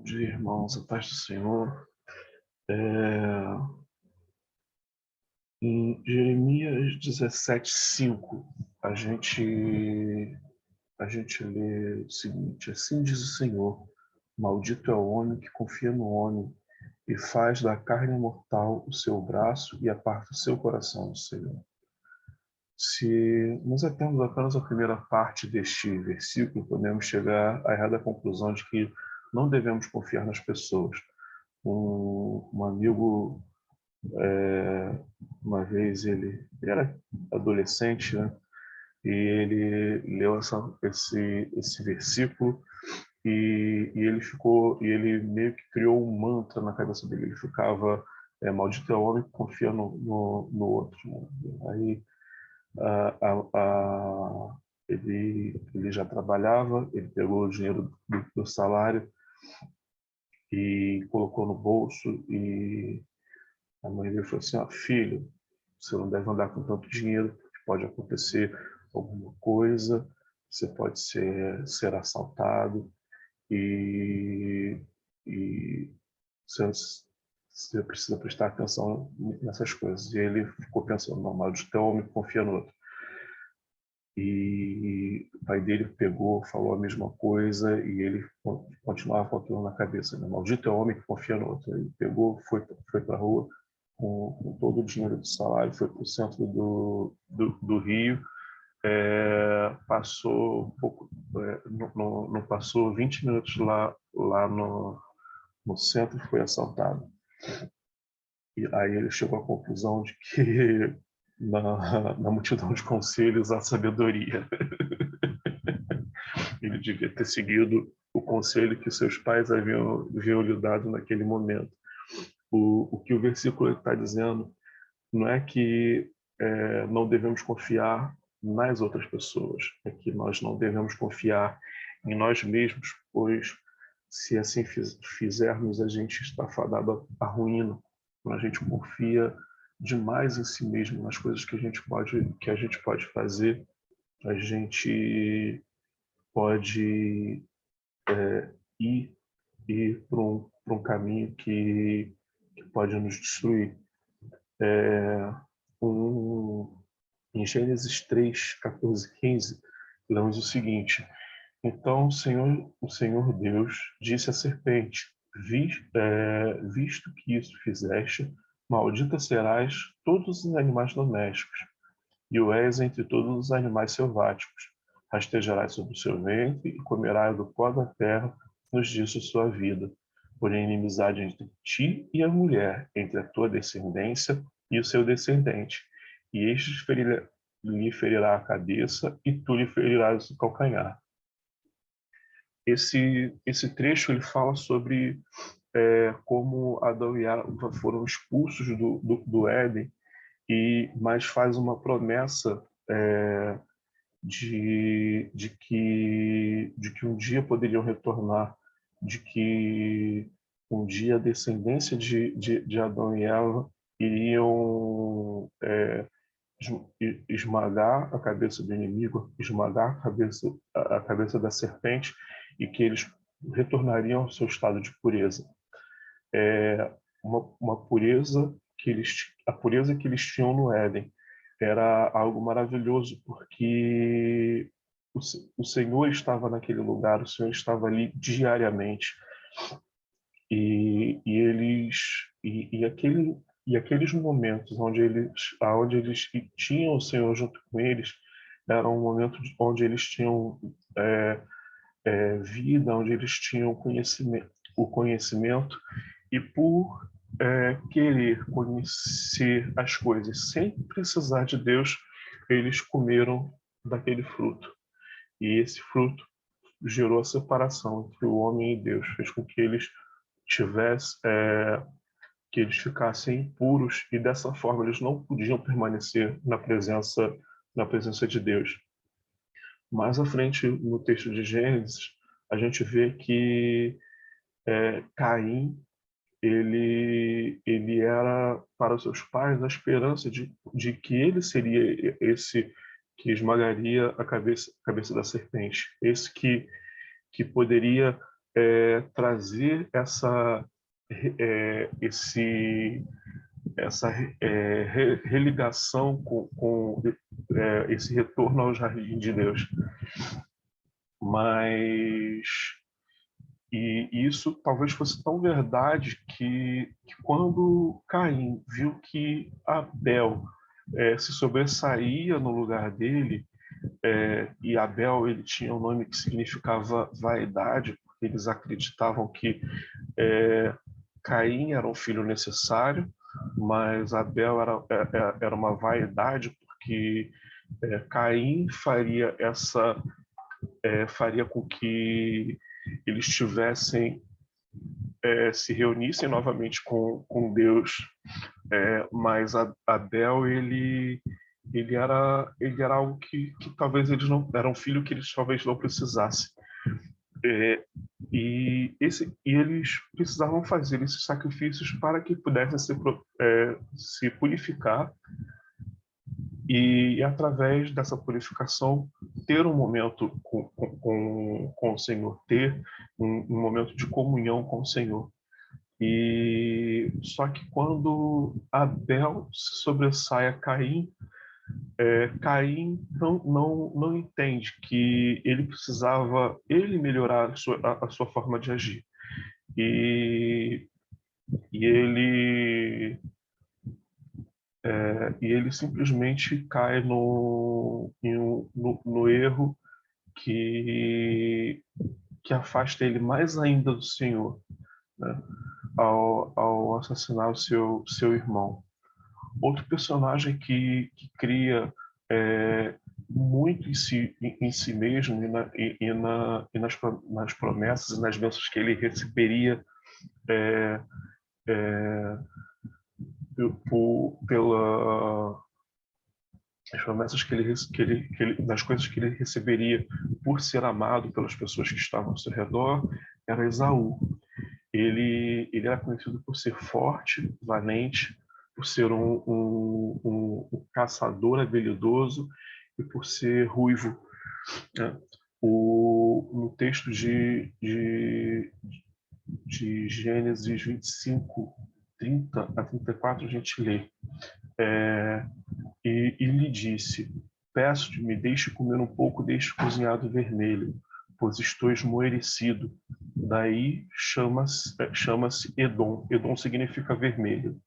Bom dia, irmãos, a paz do Senhor. É, Em Jeremias 17:5, a gente, a gente lê o seguinte: assim diz o Senhor, maldito é o homem que confia no homem e faz da carne mortal o seu braço e aparta o seu coração do Senhor. Se nós atemos apenas a primeira parte deste versículo, podemos chegar à errada conclusão de que não devemos confiar nas pessoas. Um amigo, uma vez ele era adolescente, né? E ele leu esse versículo e ele meio que criou um mantra na cabeça dele. Ele ficava, maldito é o homem que confia no outro, né? Aí a, a, ele já trabalhava, ele pegou o dinheiro do salário e colocou no bolso, e a mãe dele falou assim: ó, filho, você não deve andar com tanto dinheiro, porque pode acontecer alguma coisa, você pode ser assaltado e, e você precisa prestar atenção nessas coisas. E ele ficou pensando: não, mas o teu homem confia no outro. E o pai dele pegou, falou a mesma coisa, e ele continuava com aquilo na cabeça, né? Maldito é o homem que confia no outro. Ele pegou, foi para a rua com todo o dinheiro do salário, foi para o centro do Rio, passou um pouco, não passou 20 minutos lá no centro, e foi assaltado. E aí ele chegou à conclusão de que na multidão de conselhos há sabedoria. Ele devia ter seguido o conselho que seus pais haviam lhe dado naquele momento. O que o versículo está dizendo não é que não devemos confiar nas outras pessoas, é que nós não devemos confiar em nós mesmos, pois se assim fizermos, a gente está fadado à ruína. Quando a gente confia demais em si mesmo, nas coisas que a gente pode fazer, a gente pode ir, ir para um caminho que pode nos destruir. Um, Em Gênesis 3, 14, 15, lemos o seguinte: então o Senhor Deus disse à serpente: visto que isso fizeste, maldita serás todos os animais domésticos, e o és entre todos os animais selváticos. Rastejarás sobre o seu ventre e comerás do pó da terra nos dias de sua vida. Porém, inimizade entre ti e a mulher, entre a tua descendência e o seu descendente. E este lhe ferirá a cabeça e tu lhe ferirás o calcanhar. Esse trecho ele fala sobre como Adão e Eva foram expulsos do Éden, mas faz uma promessa de que um dia poderiam retornar, de que um dia a descendência de Adão e Eva iriam esmagar a cabeça do inimigo, esmagar a cabeça da serpente, e que eles retornariam ao seu estado de pureza. Uma pureza a pureza que eles tinham no Éden era algo maravilhoso, porque o Senhor estava naquele lugar, o Senhor estava ali diariamente, e aqueles momentos onde eles tinham o Senhor junto com eles, era um momento onde eles tinham vida, onde eles tinham o conhecimento, e por querer conhecer as coisas sem precisar de Deus, eles comeram daquele fruto. E esse fruto gerou a separação entre o homem e Deus, fez com que eles que eles ficassem impuros, e dessa forma eles não podiam permanecer na presença de Deus. Mais à frente, no texto de Gênesis, a gente vê que Caim ele era para os seus pais a esperança de que ele seria esse que esmagaria a cabeça da serpente, esse que poderia trazer essa religação com esse retorno ao jardim de Deus. Mas isso talvez fosse tão verdade que quando Caim viu que Abel se sobressaía no lugar dele, e Abel ele tinha um nome que significava vaidade, porque eles acreditavam que Caim era um filho necessário, mas Abel era uma vaidade, porque Caim faria com que eles se reunissem novamente com Deus, mas Abel ele era algo que talvez eles não era um filho que eles talvez não precisassem. E eles precisavam fazer esses sacrifícios para que pudessem se purificar e através dessa purificação ter um momento com o Senhor, ter um momento de comunhão com o Senhor. E só que quando Abel se sobressai a Caim, Caim não entende que ele precisava melhorar a sua forma de agir. E, e ele ele simplesmente cai no erro que afasta ele mais ainda do Senhor, né? Ao assassinar o seu irmão. Outro personagem que cria muito em si mesmo nas promessas e nas bênçãos que ele receberia pela as promessas das coisas que ele receberia por ser amado pelas pessoas que estavam ao seu redor, era Esaú. Ele era conhecido por ser forte, valente, por ser um caçador habilidoso e por ser ruivo, né? No texto de Gênesis 25, 30 a 34, a gente lê: e lhe disse: peço-te, me deixe comer um pouco deste cozinhado vermelho, pois estou esmoerecido. Daí chama-se Edom. Edom significa vermelho.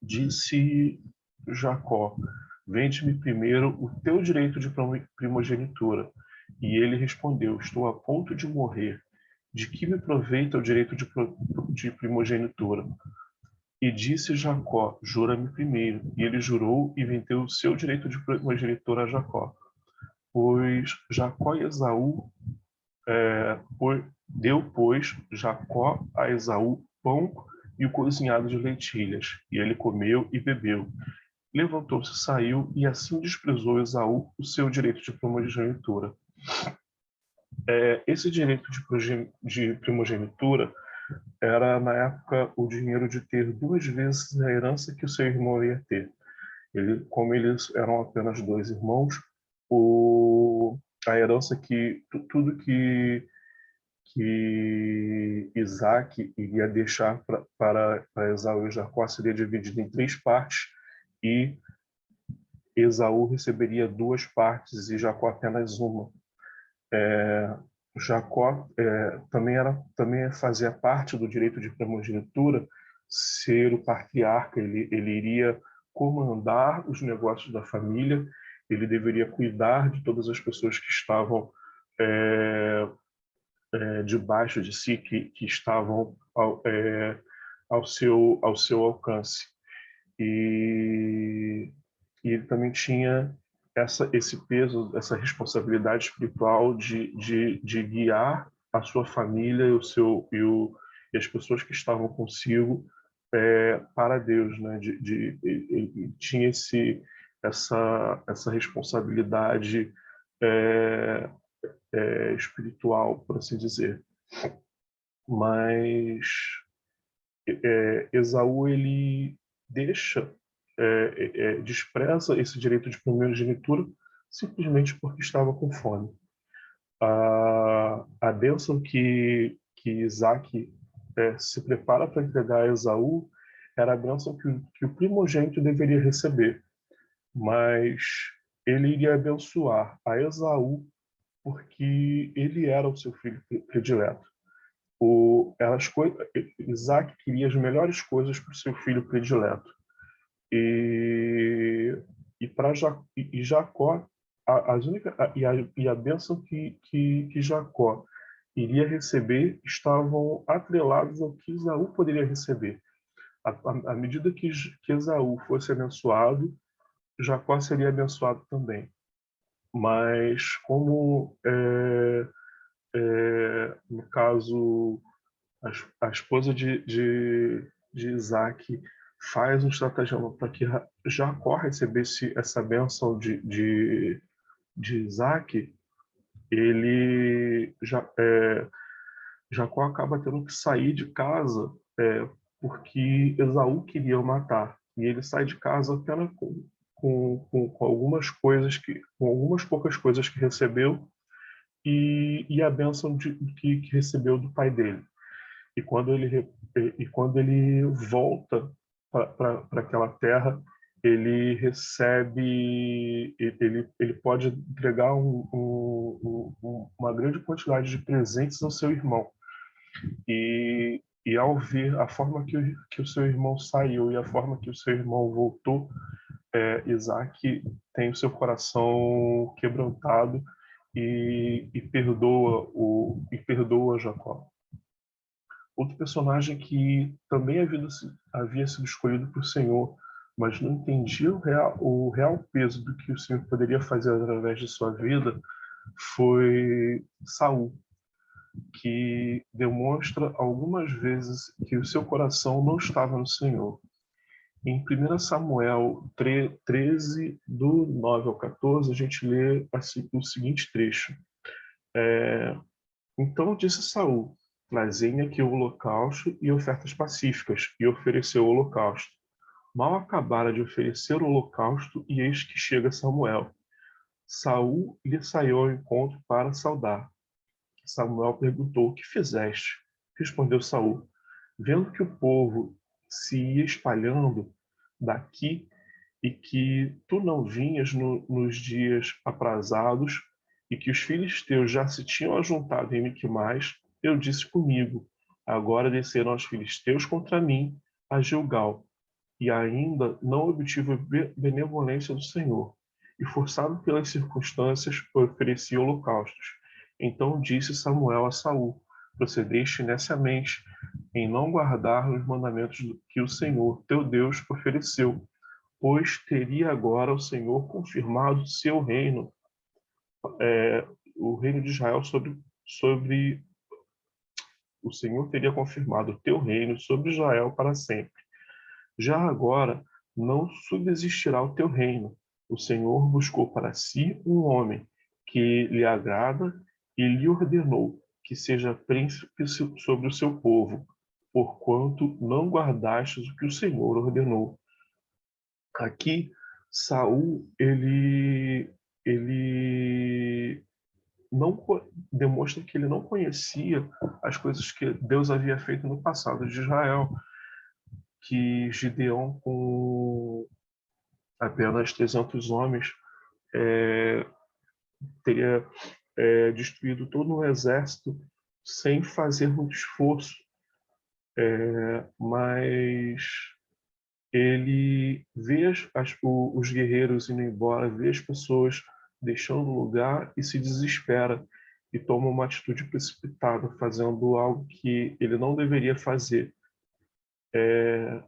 Disse Jacó: vende-me primeiro o teu direito de primogenitura. E ele respondeu: estou a ponto de morrer. De que me aproveita o direito de primogenitura? E disse Jacó: jura-me primeiro. E ele jurou e vendeu o seu direito de primogenitura a Jacó. Pois Jacó e Esaú deu, pois, Jacó a Esaú pão e o cozinhado de lentilhas. E ele comeu e bebeu. Levantou-se, saiu, e assim desprezou Esaú o seu direito de primogenitura. Esse direito de primogenitura era, na época, o dinheiro de ter 2 vezes a herança que o seu irmão ia ter. Como eles eram apenas 2 irmãos, a herança tudo que Isaac iria deixar para Esaú e Jacó seria dividido em 3 partes, e Esaú receberia 2 partes e Jacó apenas uma. Jacó também fazia parte do direito de primogenitura ser o patriarca. Ele iria comandar os negócios da família, ele deveria cuidar de todas as pessoas que estavam debaixo de si, que estavam ao seu alcance. E ele também tinha esse peso, essa responsabilidade espiritual de guiar a sua família e as pessoas que estavam consigo para Deus, né? Ele tinha essa responsabilidade espiritual, por assim dizer. Mas Esaú ele despreza esse direito de primogenitura simplesmente porque estava com fome. A bênção que Isaac se prepara para entregar a Esaú era a bênção que o primogênito deveria receber, mas ele iria abençoar a Esaú porque ele era o seu filho predileto. Isaac queria as melhores coisas para o seu filho predileto. E Jacó, a bênção que Jacó iria receber estavam atrelados ao que Esaú poderia receber. À medida que Esaú fosse abençoado, Jacó seria abençoado também. Mas como, no caso, a esposa de Isaac faz um estratagema para que Jacó recebesse essa bênção de Isaac, Jacó acaba tendo que sair de casa porque Esaú queria o matar. E ele sai de casa apenas com algumas coisas com algumas poucas coisas que recebeu e a bênção que recebeu do pai dele. E quando ele volta para aquela terra, ele recebe, ele pode entregar uma grande quantidade de presentes ao seu irmão. E ao ver a forma que o seu irmão saiu e a forma que o seu irmão voltou, Isaac tem o seu coração quebrantado e perdoa Jacó. Outro personagem que também havia sido escolhido por Senhor, mas não entendia o real peso do que o Senhor poderia fazer através de sua vida, foi Saul, que demonstra algumas vezes que o seu coração não estava no Senhor. Em 1 Samuel 13, do 9 ao 14, a gente lê o seguinte trecho. Então disse Saul: trazei-me aqui o holocausto e ofertas pacíficas, e ofereceu o holocausto. Mal acabara de oferecer o holocausto, e eis que chega Samuel. Saul lhe saiu ao encontro para saudar. Samuel perguntou: o que fizeste? Respondeu Saul: vendo que o povo se ia espalhando daqui e que tu não vinhas nos dias aprazados e que os filisteus já se tinham ajuntado em Miquimais, eu disse comigo: agora descerão os filisteus contra mim a Gilgal. E ainda não obtive benevolência do Senhor. E forçado pelas circunstâncias, ofereci holocaustos. Então disse Samuel a Saul: procedeste neciamente em não guardar os mandamentos que o Senhor, teu Deus, ofereceu, pois teria agora o Senhor confirmado seu reino, o reino de Israel sobre o Senhor teria confirmado o teu reino sobre Israel para sempre. Já agora não subsistirá o teu reino. O Senhor buscou para si um homem que lhe agrada e lhe ordenou que seja príncipe sobre o seu povo, porquanto não guardastes o que o Senhor ordenou. Aqui, Saul, ele não demonstra que ele não conhecia as coisas que Deus havia feito no passado de Israel, que Gideão, com apenas 300 homens, teria destruído todo um exército sem fazer muito esforço, mas ele vê os guerreiros indo embora, vê as pessoas deixando o lugar e se desespera e toma uma atitude precipitada, fazendo algo que ele não deveria fazer.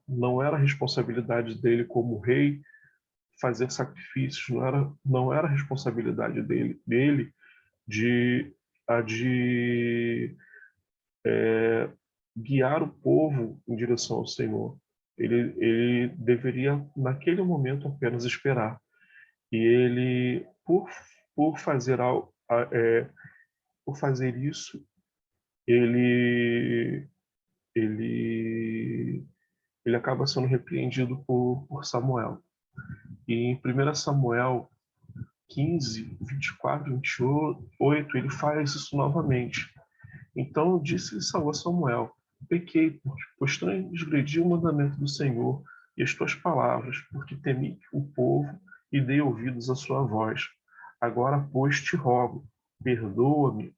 Não era responsabilidade dele como rei fazer sacrifícios, não era responsabilidade dele de guiar o povo em direção ao Senhor. Ele deveria, naquele momento, apenas esperar. E ele, por fazer, por fazer isso, ele, ele, ele acaba sendo repreendido por Samuel. E em 1 Samuel 15, 24, 28, ele faz isso novamente. Então disse Saul a Samuel: pequei, pois transgredi o mandamento do Senhor e as tuas palavras, porque temi o povo e dei ouvidos à sua voz. Agora, pois, te rogo, perdoa-me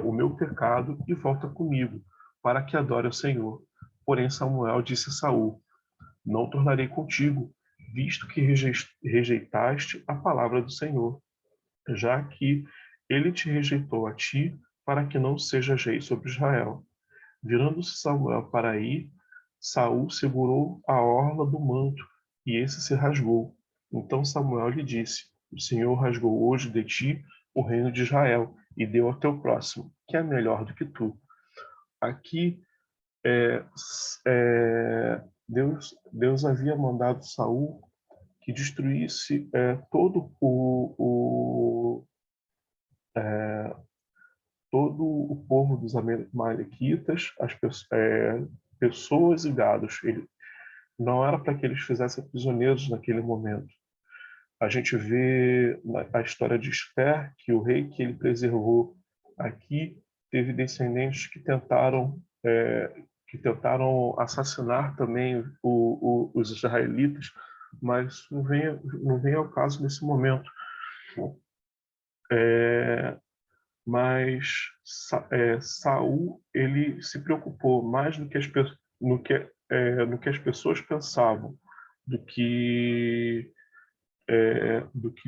o meu pecado e volta comigo, para que adore ao Senhor. Porém, Samuel disse a Saul: não tornarei contigo, visto que rejeitaste a palavra do Senhor, já que ele te rejeitou a ti, para que não sejas rei sobre Israel. Virando-se Samuel para ir, Saul segurou a orla do manto, e esse se rasgou. Então Samuel lhe disse: o Senhor rasgou hoje de ti o reino de Israel, e deu ao teu próximo, que é melhor do que tu. Aqui, Deus havia mandado Saul que destruísse todo o povo dos Amalequitas, pessoas e gados. Não era para que eles fizessem prisioneiros naquele momento. A gente vê a história de Esther que o rei que ele preservou aqui teve descendentes que tentaram assassinar também os israelitas, mas não vem ao caso nesse momento. Mas Saul ele se preocupou mais no que as pessoas pensavam do que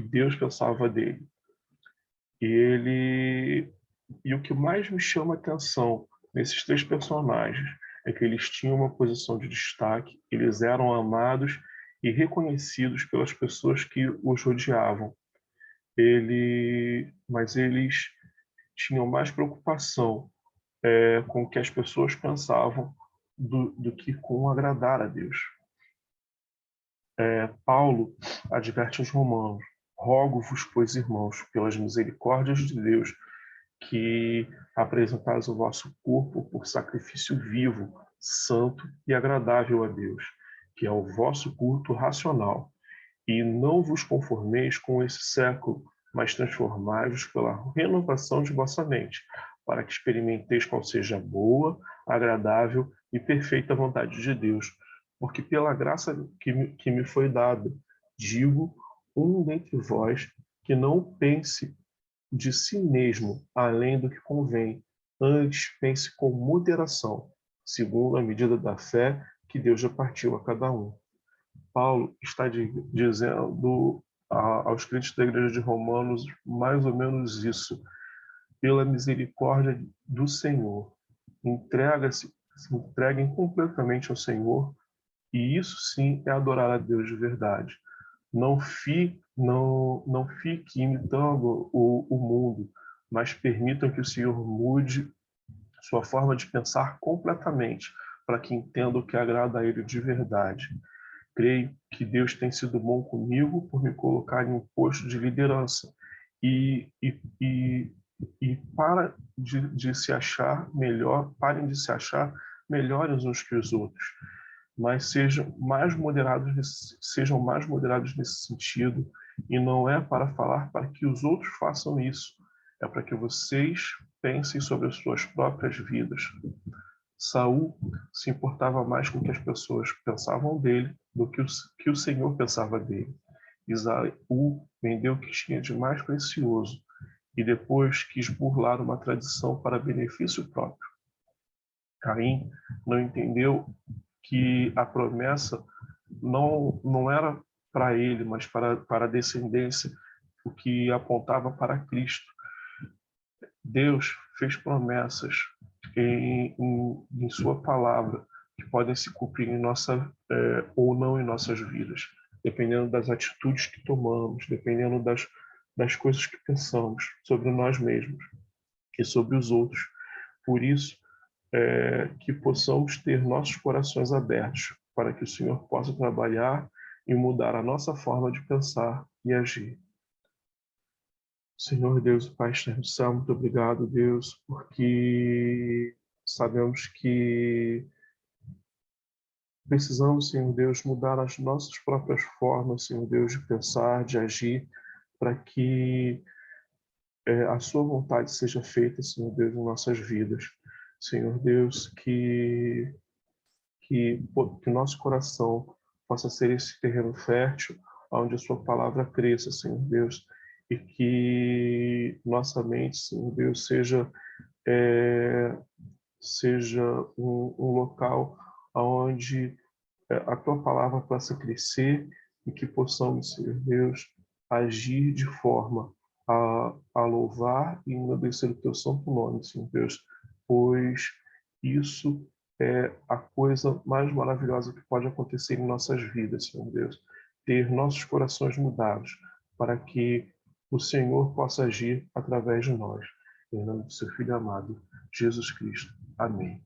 Deus pensava dele. E o que mais me chama a atenção nesses três personagens é que eles tinham uma posição de destaque, eles eram amados e reconhecidos pelas pessoas que os rodeavam. Mas eles tinham mais preocupação com o que as pessoas pensavam do que com agradar a Deus. Paulo adverte aos romanos: rogo-vos, pois, irmãos, pelas misericórdias de Deus, que apresentais o vosso corpo por sacrifício vivo, santo e agradável a Deus, que é o vosso culto racional. E não vos conformeis com esse século, mas transformai-vos pela renovação de vossa mente, para que experimenteis qual seja a boa, agradável e perfeita vontade de Deus. Porque pela graça que me foi dada, digo, dentre vós que não pense de si mesmo além do que convém, antes pense com moderação, segundo a medida da fé que Deus já partiu a cada um. Paulo está dizendo aos crentes da igreja de Romanos mais ou menos isso: pela misericórdia do Senhor, se entreguem completamente ao Senhor, e isso sim é adorar a Deus de verdade. Não fique imitando o mundo, mas permitam que o Senhor mude sua forma de pensar completamente, para que entenda o que agrada a Ele de verdade. Creio que Deus tem sido bom comigo por me colocar em um posto de liderança e, e, e, e parem de se achar melhores uns que os outros, mas sejam mais moderados nesse sentido, e não é para falar para que os outros façam isso, é para que vocês pensem sobre as suas próprias vidas. Saul se importava mais com o que as pessoas pensavam dele do que o Senhor pensava dele. Isaú vendeu o que tinha de mais precioso e depois quis burlar uma tradição para benefício próprio. Caim não entendeu que a promessa não era para ele, mas para a descendência, o que apontava para Cristo. Deus fez promessas em sua palavra que podem se cumprir ou não em nossas vidas, dependendo das atitudes que tomamos, dependendo das coisas que pensamos sobre nós mesmos e sobre os outros. Por isso, que possamos ter nossos corações abertos para que o Senhor possa trabalhar e mudar a nossa forma de pensar e agir. Senhor Deus e Pai Eterno do Céu, muito obrigado, Deus, porque sabemos que precisamos, Senhor Deus, mudar as nossas próprias formas, Senhor Deus, de pensar, de agir, para que a sua vontade seja feita, Senhor Deus, em nossas vidas. Senhor Deus, que o nosso coração possa ser esse terreno fértil, onde a sua palavra cresça, Senhor Deus, e que nossa mente, Senhor Deus, seja um local onde a tua palavra possa crescer e que possamos, Senhor Deus, agir de forma a louvar e engrandecer o teu santo nome, Senhor Deus, pois isso é a coisa mais maravilhosa que pode acontecer em nossas vidas, Senhor Deus. Ter nossos corações mudados para que o Senhor possa agir através de nós. Em nome do seu Filho amado, Jesus Cristo. Amém.